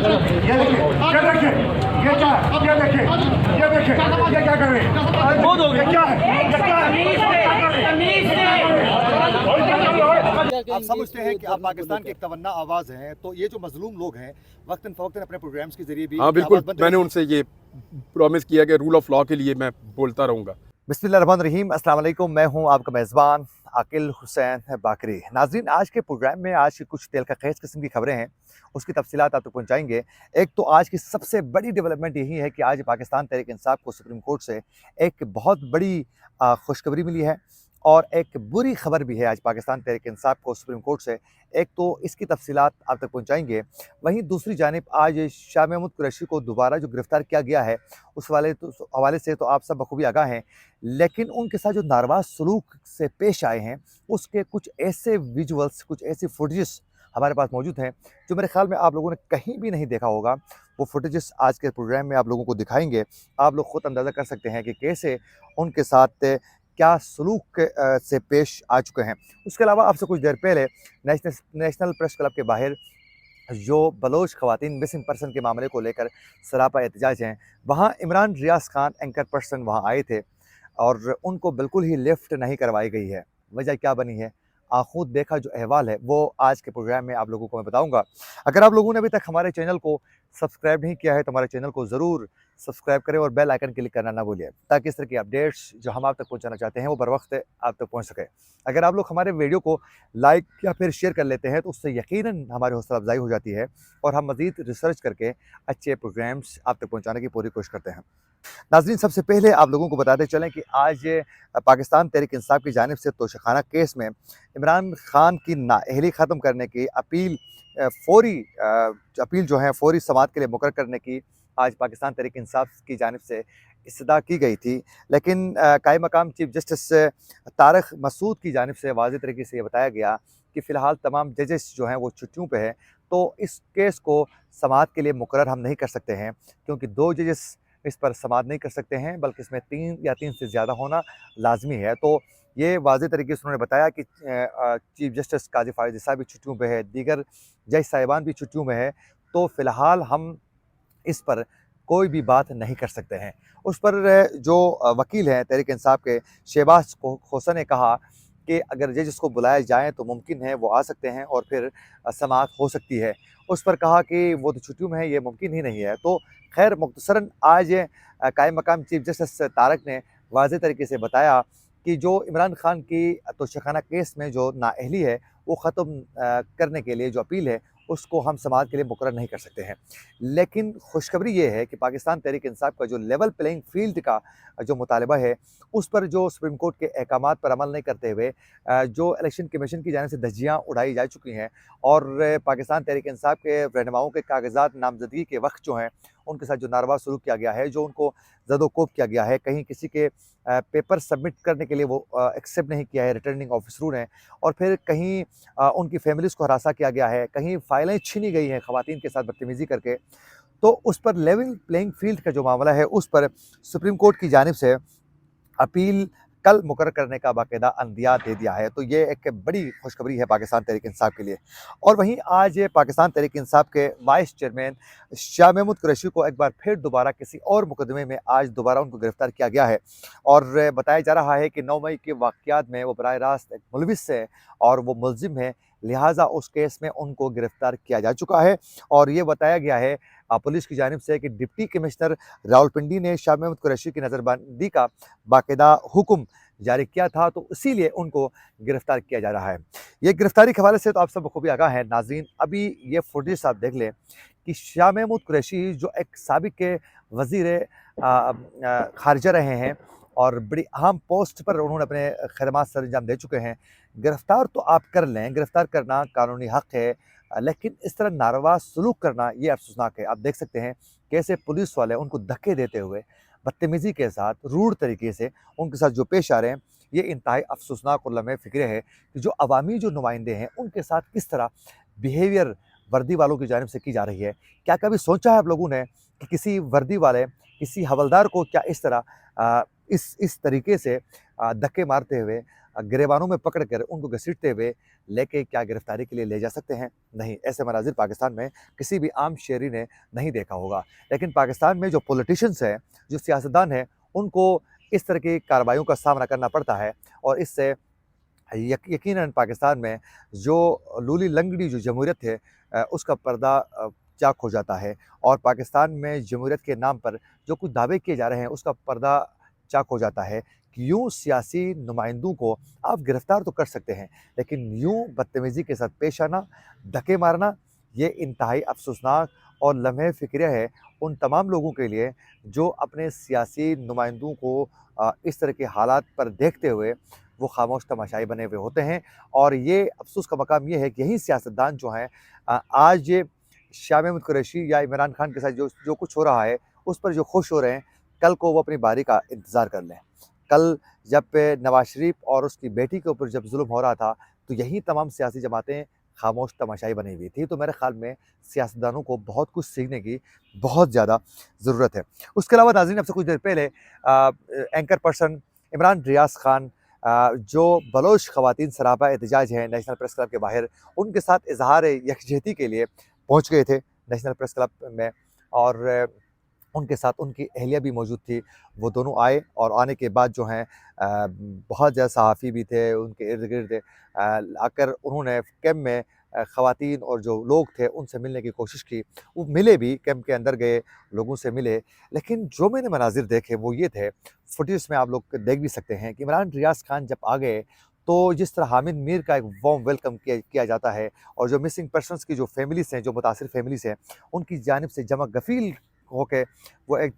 ये देखिए, ये देखिए, ये क्या है? ये देखिए, ये देखिए, ये क्या कर रहे हैं? बहुत हो गया। ये क्या है? ये क्या है? आप समझते हैं कि आप पाकिस्तान की एक तमन्ना आवाज़ हैं, तो ये जो मजलूम लोग हैं वक्तन फ़वक्तन अपने प्रोग्राम्स के जरिए भी हाँ इनकी बिल्कुल, आवाज़ बनती मैंने रहेगी। उनसे ये प्रॉमिस किया कि रूल ऑफ लॉ के लिए मैं बोलता रहूँगा। बिस्मिल्लाहिर्रहमानिर्रहीम, अस्सलाम वालेकुम। मैं हूं आपका मेज़बान आकिल हुसैन बाकरी। नाज़रीन, आज के प्रोग्राम में आज की कुछ दिल का खेज किस्म की खबरें हैं, उसकी तफसीलात आप तक पहुंचाएंगे। एक तो आज की सबसे बड़ी डेवलपमेंट यही है कि आज पाकिस्तान तहरीक इंसाफ को सुप्रीम कोर्ट से एक बहुत बड़ी खुशखबरी मिली है और एक बुरी खबर भी है। आज पाकिस्तान तहरीक इंसाफ को सुप्रीम कोर्ट से एक तो इसकी तफसीलात आप तक पहुँचाएँगे। वहीं दूसरी जानिब आज शाह महमूद कुरैशी को दोबारा जो गिरफ़्तार किया गया है उस हवाले से तो आप सब बखूबी आगाह हैं, लेकिन उनके साथ जो नारवा सलूक से पेश आए हैं उसके कुछ ऐसे विजुअल्स, कुछ ऐसी फुटेजेस हमारे पास मौजूद हैं जो मेरे ख्याल में आप लोगों ने कहीं भी नहीं देखा होगा। वो फुटेजेस आज के प्रोग्राम में आप लोगों को दिखाएंगे। आप लोग ख़ुद अंदाज़ा कर सकते हैं कि कैसे उनके साथ क्या सलूक से पेश आ चुके हैं। उसके अलावा आपसे कुछ देर पहले नेशनल प्रेस क्लब के बाहर जो बलोच ख़वातीन मिसिंग पर्सन के मामले को लेकर सरापा एहतजाज हैं, वहाँ इमरान रियाज खान एंकर पर्सन वहाँ आए थे और उनको बिल्कुल ही लिफ्ट नहीं करवाई गई है। वजह क्या बनी है, आँखों देखा जो अहवाल है वो आज के प्रोग्राम में आप लोगों को मैं बताऊंगा। अगर आप लोगों ने अभी तक हमारे चैनल को सब्सक्राइब नहीं किया है तो हमारे चैनल को ज़रूर सब्सक्राइब करें और बेल आइकन क्लिक करना ना भूलिए, ताकि इस तरह की अपडेट्स जो हम आप तक पहुंचाना चाहते हैं वो बर वक्त आप तक पहुंच सके। अगर आप लोग हमारे वीडियो को लाइक या फिर शेयर कर लेते हैं तो उससे यकीनन हमारी हौसला अफजाई हो जाती है और हम मज़ीद रिसर्च करके अच्छे प्रोग्राम्स आप तक पहुँचाने की पूरी कोशिश करते हैं। नाज़रीन, सबसे पहले आप लोगों को बताते चलें कि आज पाकिस्तान तहरीक इंसाफ की जानिब से तोशाखाना केस में इमरान खान की नाअहली ख़त्म करने की अपील अपील जो है फौरी समाअत के लिए मुकर्रर करने की आज पाकिस्तान तहरीक इंसाफ की जानिब से इस्तदा की गई थी, लेकिन कायम मकाम चीफ जस्टिस तारिक मसूद की जानिब से वाज़ेह तरीके से ये बताया गया कि फ़िलहाल तमाम जजेस जो हैं वो छुट्टियों पे हैं, तो इस केस को समाअत के लिए मुकर्रर हम नहीं कर सकते हैं, क्योंकि 2 जजेस इस पर समाअत नहीं कर सकते हैं, बल्कि इसमें 3 या 3 से ज़्यादा होना लाज़मी है। तो ये वाज़ेह तरीके से उन्होंने बताया कि चीफ जस्टिस काज़ी फ़ायज़ ईसा भी छुट्टियों पे है, दीगर जज साहिबान भी छुट्टियों में है, तो फ़िलहाल हम इस पर कोई भी बात नहीं कर सकते हैं। उस पर जो वकील हैं तहरीक इंसाफ के शहबाज खोसा ने कहा कि अगर जज को बुलाया जाए तो मुमकिन है वो आ सकते हैं और फिर समाअत हो सकती है। उस पर कहा कि वो तो छुट्टियों में है, ये मुमकिन ही नहीं है। तो खैर मुख्तसरन आज कायम मकाम चीफ जस्टिस तारक ने वाज़ेह तरीके से बताया कि जो इमरान खान की तोशाखाना केस में जो नाअहली है वो ख़त्म करने के लिए जो अपील है उसको हम समाअत के लिए मुकर्रर नहीं कर सकते हैं। लेकिन खुशखबरी ये है कि पाकिस्तान तहरीक इंसाफ का जो लेवल प्लेइंग फ़ील्ड का जो मुतालबा है उस पर जो सुप्रीम कोर्ट के अहकामात पर अमल नहीं करते हुए जो इलेक्शन कमीशन की जानिब से धज्जियाँ उड़ाई जा चुकी हैं और पाकिस्तान तहरीक इंसाफ के रहनुमाओं के कागज़ात नामज़दगी के वक्त जो हैं उनके साथ जो नारवा सलूक किया गया है, जो उनको ज़दोकोब किया गया है, कहीं किसी के पेपर सबमिट करने के लिए वो एक्सेप्ट नहीं किया है रिटर्निंग ऑफिसरों ने, और फिर कहीं उनकी फैमिलीज़ को हरासा किया गया है, कहीं फ़ाइलें छीनी गई हैं ख़वातीन के साथ बदतमीज़ी करके। तो उस पर लेवल प्लेइंग फ़ील्ड का जो मामला है उस पर सुप्रीम कोर्ट की जानिब से अपील कल मुकर्रर करने का बाकायदा अंदिया दे दिया है। तो ये एक बड़ी खुशखबरी है पाकिस्तान तहरीक इंसाफ के लिए। और वहीं आज पाकिस्तान तहरीक इंसाफ के वाइस चेयरमैन शाह महमूद कुरैशी को एक बार फिर दोबारा किसी और मुकदमे में आज दोबारा उनको गिरफ़्तार किया गया है और बताया जा रहा है कि 9 मई के वाक़यात में वो बराह रास्त एक मुलविस है और वो मुलज़िम है, लिहाजा उस केस में उनको गिरफ़्तार किया जा चुका है। और ये बताया गया है पुलिस की जानिब से कि डिप्टी कमिश्नर रावलपिंडी ने शाह महमूद कुरैशी की नज़रबंदी का बाकायदा हुक्म जारी किया था, तो इसीलिए उनको गिरफ़्तार किया जा रहा है। ये गिरफ़्तारी के हवाले से तो आप सब बखूबी आगाह हैं। नाज़रीन, अभी ये फुटेज आप देख लें कि शाह महमूद कुरैशी जो एक साबिक़ के वज़ीर ख़ारिजा रहे हैं और बड़ी अहम पोस्ट पर उन्होंने अपने खदमात सरअंजाम दे चुके हैं, गिरफ़्तार तो आप कर लें, गिरफ़्तार करना कानूनी हक़ है, लेकिन इस तरह नारवा सलूक करना ये अफ़सोसनाक है। आप देख सकते हैं कैसे पुलिस वाले उनको धक्के देते हुए बदतमीज़ी के साथ रूड तरीके से उनके साथ जो पेश आ रहे हैं, ये इंतहाई अफ़सोसनाक और लम्हे फ़िक्र है कि जो अवामी जो नुमाइंदे हैं उनके साथ किस तरह बिहेवियर वर्दी वालों की जानिब से की जा रही है। क्या कभी सोचा है आप लोगों ने कि किसी वर्दी वाले, किसी हवलदार को क्या इस तरह इस तरीके से धक्के मारते हुए गिरेबानों में पकड़ कर उनको घसीटते हुए लेके क्या गिरफ्तारी के लिए ले जा सकते हैं? नहीं, ऐसे मनाजिर पाकिस्तान में किसी भी आम शहरी ने नहीं देखा होगा। लेकिन पाकिस्तान में जो पॉलिटिशियंस हैं, जो सियासतदान हैं, उनको इस तरह की कार्रवाइयों का सामना करना पड़ता है और इससे यकीनन पाकिस्तान में जो लूली लंगड़ी जो जमहूरियत है उसका पर्दा चाक हो जाता है और पाकिस्तान में जमहूरियत के नाम पर जो कुछ दावे किए जा रहे हैं उसका पर्दा चाक हो जाता है कि यूँ सियासी नुमाइंदों को आप गिरफ्तार तो कर सकते हैं, लेकिन यूँ बदतमीज़ी के साथ पेश आना, धक्के मारना, ये इंतहाई अफसोसनाक और लम्हे फ़िक्र है उन तमाम लोगों के लिए जो अपने सियासी नुमाइंदों को इस तरह के हालात पर देखते हुए वो खामोश तमाशाई बने हुए होते हैं। और ये अफ़सोस का मकाम ये है कि यही सियासतदान जो हैं आज शाह महमूद कुरैशी या इमरान खान के साथ जो कुछ हो रहा है उस पर जो खुश हो रहे हैं, कल को वो अपनी बारी का इंतज़ार कर लें। कल जब नवाज शरीफ और उसकी बेटी के ऊपर जब जुल्म हो रहा था तो यही तमाम सियासी जमातें खामोश तमाशाई बनी हुई थी। तो मेरे ख़्याल में सियासतदानों को बहुत कुछ सीखने की बहुत ज़्यादा ज़रूरत है। उसके अलावा नाज़रीन, अब से कुछ देर पहले एंकर पर्सन इमरान रियाज़ खान जो बलोच ख़वातीन सरापा एहतजाज हैं नेशनल प्रेस क्लब के बाहर, उनके साथ इज़हार यकजहती के लिए पहुँच गए थे नेशनल प्रेस क्लब में और उनके साथ उनकी अहलिया भी मौजूद थी। वो दोनों आए और आने के बाद जो हैं बहुत ज़्यादा सहाफ़ी भी थे उनके इर्द-गिर्द आकर उन्होंने कैंप में ख़वातीन और जो लोग थे उनसे मिलने की कोशिश की। वो मिले भी, कैंप के अंदर गए, लोगों से मिले, लेकिन जो मैंने मनाज़िर देखे वो ये थे, फुटेज में आप लोग देख भी सकते हैं कि इमरान रियाज़ खान जब आ गए तो जिस तरह हामिद मीर का एक वार्म वेलकम किया जाता है और जो मिसिंग पर्सन्स की जो फैमिलीज़ हैं, जो मुतासिर फैमिलीज़ हैं, उनकी जानिब से जमा गफ़ील होके वो एक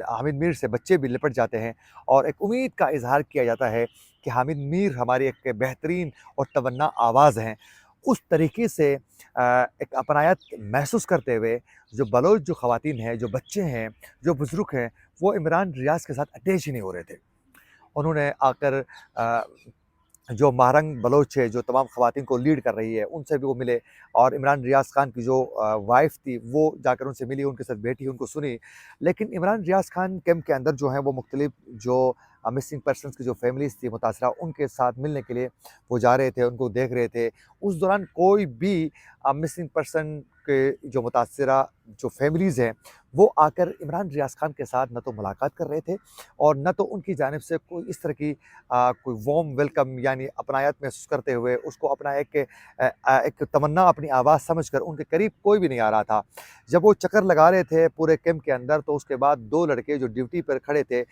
हामिद मीर से बच्चे भी लिपट जाते हैं और एक उम्मीद का इज़हार किया जाता है कि हामिद मीर हमारी एक बेहतरीन और तमन्ना आवाज़ हैं। उस तरीके से एक अपनायत महसूस करते हुए जो बलोच जो ख़वातीन हैं, जो बच्चे हैं, जो बुज़ुर्ग हैं, वो इमरान रियाज़ के साथ अटैच ही नहीं हो रहे थे। उन्होंने आकर जो महारंग बलोच है, जो तमाम ख़वातीन को लीड कर रही है, उनसे भी वो मिले और इमरान रियाज़ खान की जो वाइफ़ थी, वो जाकर उनसे मिली, उनके साथ बैठी, उनको सुनी। लेकिन इमरान रियाज़ खान कैंप के अंदर जो हैं, वो मुख्तलिफ़ जो मिसिंग पर्सन्स की जो फैमिलीज़ थी मुतासरा, उनके साथ मिलने के लिए वो जा रहे थे, उनको देख रहे थे। उस दौरान कोई भी मिसिंग पर्सन के जो मुतासरा जो फैमिलीज़ हैं, वो आकर इमरान रियाज़ खान के साथ न तो मुलाकात कर रहे थे और न तो उनकी जानिब से कोई इस तरह की कोई वार्म वेलकम यानी अपनायत महसूस करते हुए उसको अपना एक तमन्ना अपनी आवाज़ समझकर उनके करीब कोई भी नहीं आ रहा था। जब वो चक्कर लगा रहे थे पूरे कैंप के अंदर तो उसके बाद 2 लड़के जो ड्यूटी पर खड़े थे,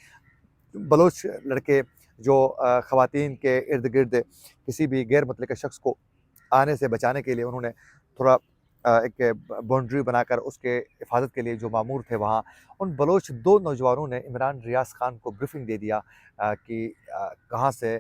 बलोच लड़के जो ख़वातीन के इर्द-गिर्द किसी भी गैर मुतल्लिक़ा शख़्स को आने से बचाने के लिए उन्होंने थोड़ा एक बाउंड्री बनाकर उसके हिफाज़त के लिए जो मामूर थे वहाँ, उन बलोच 2 नौजवानों ने इमरान रियाज़ खान को ब्रीफ़िंग दे दिया कि कहाँ से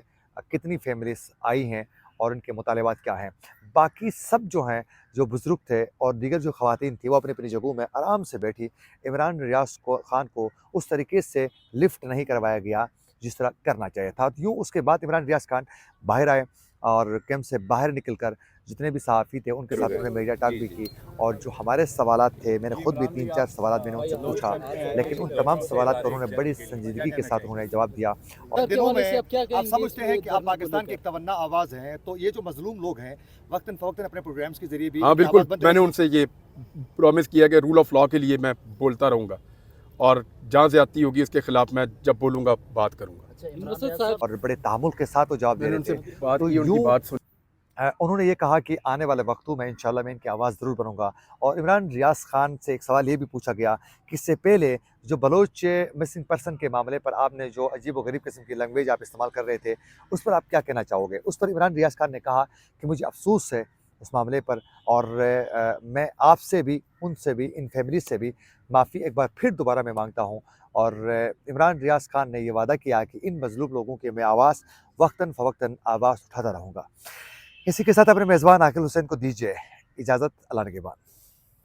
कितनी फ़ैमिलीज़ आई हैं और इनके मुतालबात क्या हैं। बाकी सब जो हैं, जो बुज़ुर्ग थे और दीगर जो ख़वातीन थी, वो अपनी-अपनी जगहों में आराम से बैठी। इमरान रियाज़ खान को उस तरीके से लिफ़्ट नहीं करवाया गया, जिस तरह करना चाहिए था। तो यूँ उसके बाद इमरान रियाज़ खान बाहर आए और कैंप से बाहर निकलकर जितने भी सहाफ़ी थे उनके साथ उन्होंने मीडिया टॉक भी की और जो हमारे सवालात थे, मैंने खुद भी 3-4 सवालात मैंने उनसे पूछा, लेकिन उन तमाम सवालात का उन्होंने बड़ी संजीदगी के साथ उन्होंने जवाब दिया। और दिनों में आप समझते हैं कि आप पाकिस्तान की एक तमन्ना आवाज़ हैं, तो ये जो मज़लूम लोग हैं, वक्तन फ़वक्तन अपने प्रोग्राम्स के ज़रिए भी हाँ बिल्कुल, मैंने उनसे ये प्रॉमिस किया कि रूल ऑफ लॉ के लिए मैं बोलता रहूँगा और जहाँ ज़्यादती होगी उसके ख़िलाफ़ मैं जब बोलूँगा बात करूँगा। और बड़े तहम्मुल के साथ वो जवाब दे मैंने रहे उनसे थे। बात तो की, उनकी यूँ बात सुनी। उन्होंने ये कहा कि आने वाले वक्तों में इंशाल्लाह मैं इनकी आवाज़ ज़रूर बनूँगा और इमरान रियाज़ खान से एक सवाल ये भी पूछा गया कि इससे पहले जो बलोच मिसिंग पर्सन के मामले पर आपने जो अजीब व गरीब किस्म की लैंग्वेज आप इस्तेमाल कर रहे थे, उस पर आप क्या कहना चाहोगे? उस पर इमरान रियाज़ खान ने कहा कि मुझे अफ़सोस है उस मामले पर और मैं आपसे भी, उनसे भी, इन फैमिलीज़ से भी माफ़ी एक बार फिर दोबारा मैं माँगता हूँ और इमरान रियाज़ खान ने ये वादा किया कि इन मज़लूम लोगों की मैं आवाज़ वक्तन फ़वक्तन आवाज़ उठाता रहूँगा। इसी के साथ अपने मेज़बान आकिल हुसैन को दीजिए इजाज़त। अल्लाह ने के बाद।